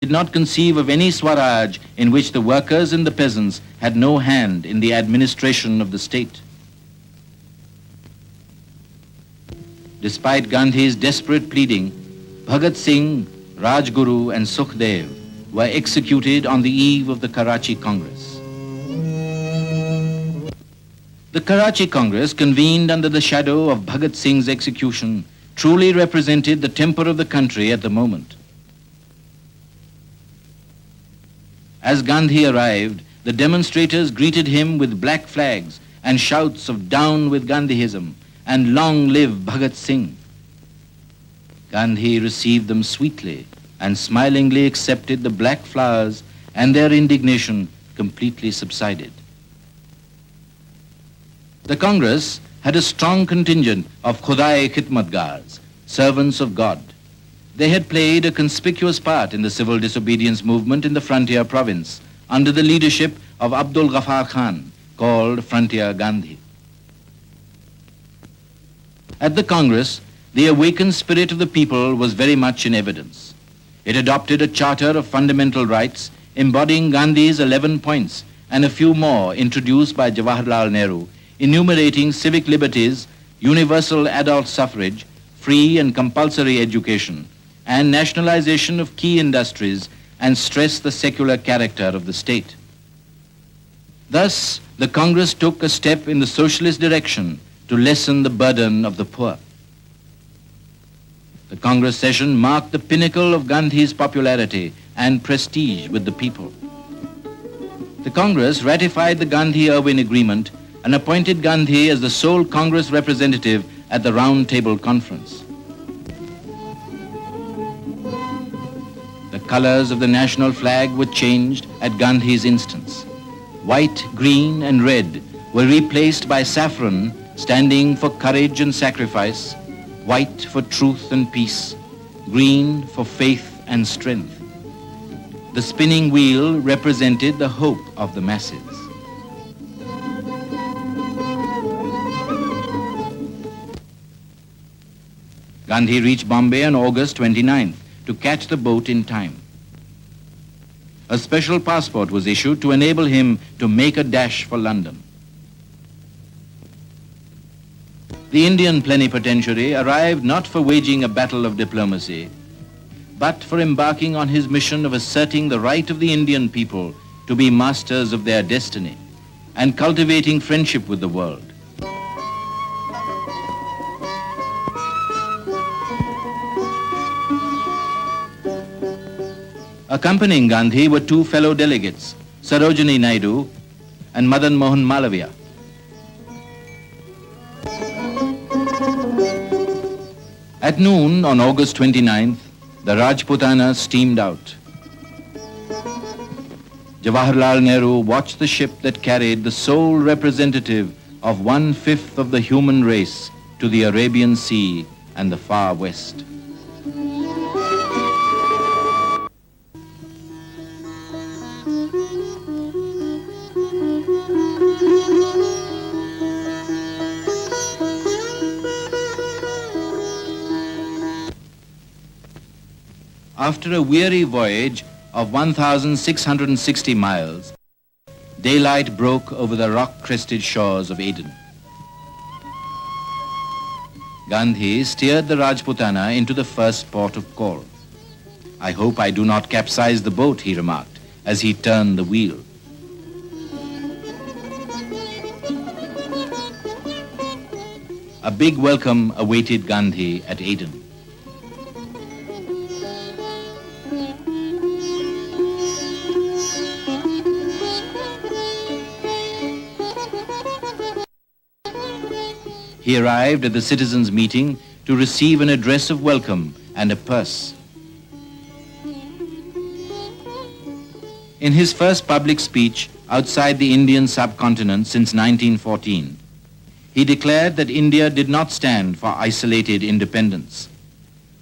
did not conceive of any Swaraj in which the workers and the peasants had no hand in the administration of the state. Despite Gandhi's desperate pleading, Bhagat Singh, Rajguru and Sukhdev were executed on the eve of the Karachi Congress. The Karachi Congress, convened under the shadow of Bhagat Singh's execution, truly represented the temper of the country at the moment. As Gandhi arrived, the demonstrators greeted him with black flags and shouts of "Down with Gandhiism" and "Long live Bhagat Singh." Gandhi received them sweetly and smilingly accepted the black flowers, and their indignation completely subsided. The Congress had a strong contingent of Khudai Khidmatgars, servants of God. They had played a conspicuous part in the civil disobedience movement in the frontier province under the leadership of Abdul Ghaffar Khan, called Frontier Gandhi. At the Congress, the awakened spirit of the people was very much in evidence. It adopted a charter of fundamental rights embodying Gandhi's 11 points and a few more introduced by Jawaharlal Nehru, enumerating civic liberties, universal adult suffrage, free and compulsory education, and nationalization of key industries, and stressed the secular character of the state. Thus, the Congress took a step in the socialist direction to lessen the burden of the poor. The Congress session marked the pinnacle of Gandhi's popularity and prestige with the people. The Congress ratified the Gandhi-Irwin Agreement and appointed Gandhi as the sole Congress representative at the Round Table Conference. The colors of the national flag were changed at Gandhi's instance. White, green, and red were replaced by saffron, standing for courage and sacrifice, white for truth and peace, green for faith and strength. The spinning wheel represented the hope of the masses. Gandhi reached Bombay on August 29th to catch the boat in time. A special passport was issued to enable him to make a dash for London. The Indian plenipotentiary arrived not for waging a battle of diplomacy, but for embarking on his mission of asserting the right of the Indian people to be masters of their destiny and cultivating friendship with the world. Accompanying Gandhi were two fellow delegates, Sarojini Naidu and Madan Mohan Malaviya. At noon on August 29th, the Rajputana steamed out. Jawaharlal Nehru watched the ship that carried the sole representative of 1/5 of the human race to the Arabian Sea and the far west. After a weary voyage of 1,660 miles, daylight broke over the rock-crested shores of Aden. Gandhi steered the Rajputana into the first port of call. "I hope I do not capsize the boat," he remarked as he turned the wheel. A big welcome awaited Gandhi at Aden. He arrived at the citizens' meeting to receive an address of welcome and a purse. In his first public speech outside the Indian subcontinent since 1914, he declared that India did not stand for isolated independence.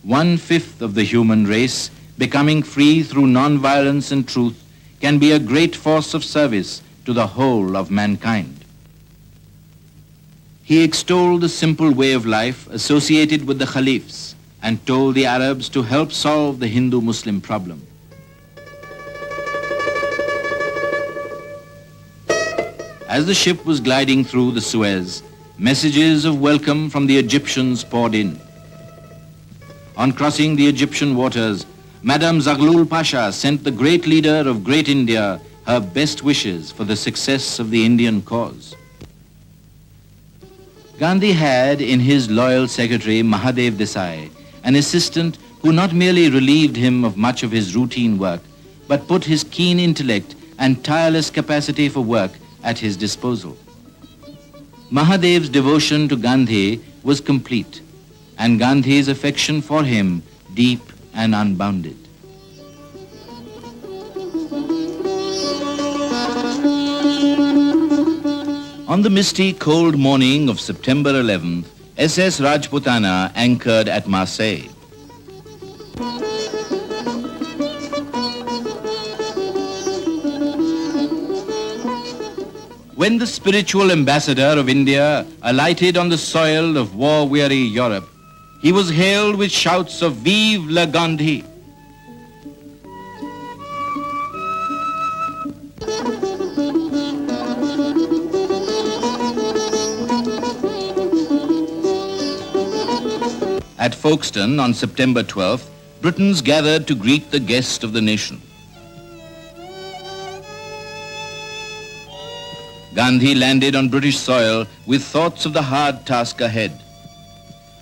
1/5 of the human race becoming free through non-violence and truth can be a great force of service to the whole of mankind. He extolled the simple way of life associated with the Caliphs and told the Arabs to help solve the Hindu-Muslim problem. As the ship was gliding through the Suez, messages of welcome from the Egyptians poured in. On crossing the Egyptian waters, Madame Zaghlul Pasha sent the great leader of Great India her best wishes for the success of the Indian cause. Gandhi had in his loyal secretary Mahadev Desai an assistant who not merely relieved him of much of his routine work, but put his keen intellect and tireless capacity for work at his disposal. Mahadev's devotion to Gandhi was complete, and Gandhi's affection for him deep and unbounded. On the misty, cold morning of September 11th, SS Rajputana anchored at Marseille. When the spiritual ambassador of India alighted on the soil of war-weary Europe, he was hailed with shouts of "Vive le Gandhi!" At Folkestone on September 12th, Britons gathered to greet the guest of the nation. Gandhi landed on British soil with thoughts of the hard task ahead.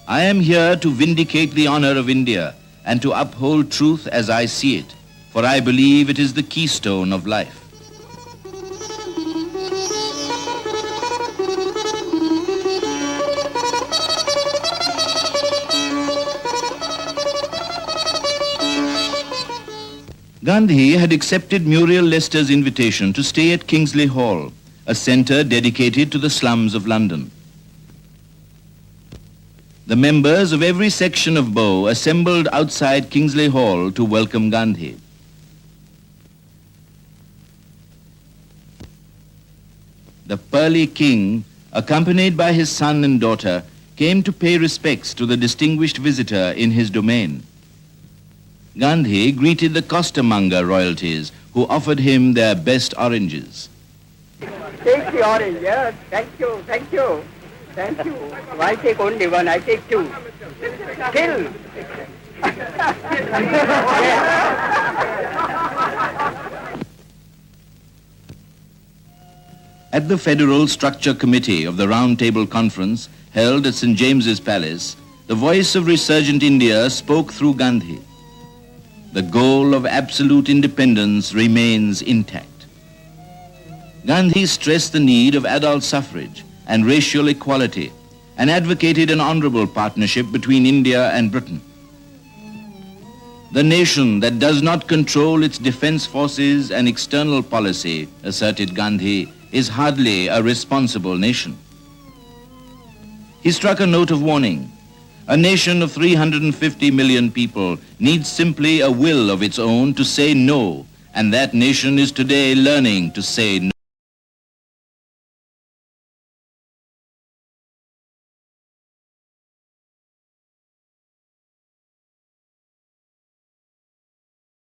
I am here to vindicate the honor of India and to uphold truth as I see it, for I believe it is the keystone of life. Gandhi had accepted Muriel Leicester's invitation to stay at Kingsley Hall, a centre dedicated to the slums of London. The members of every section of Bow assembled outside Kingsley Hall to welcome Gandhi. The Pearly King, accompanied by his son and daughter, came to pay respects to the distinguished visitor in his domain. Gandhi greeted the costermonger royalties who offered him their best oranges. Take the orange, yes. Thank you, thank you. Thank you. I take only one, I take two. Kill. At the Federal Structure Committee of the Round Table Conference held at St. James's Palace, the voice of resurgent India spoke through Gandhi. The goal of absolute independence remains intact. Gandhi stressed the need of adult suffrage and racial equality and advocated an honorable partnership between India and Britain. The nation that does not control its defense forces and external policy, asserted Gandhi, is hardly a responsible nation. He struck a note of warning. A nation of 350 million people needs simply a will of its own to say no, and that nation is today learning to say no.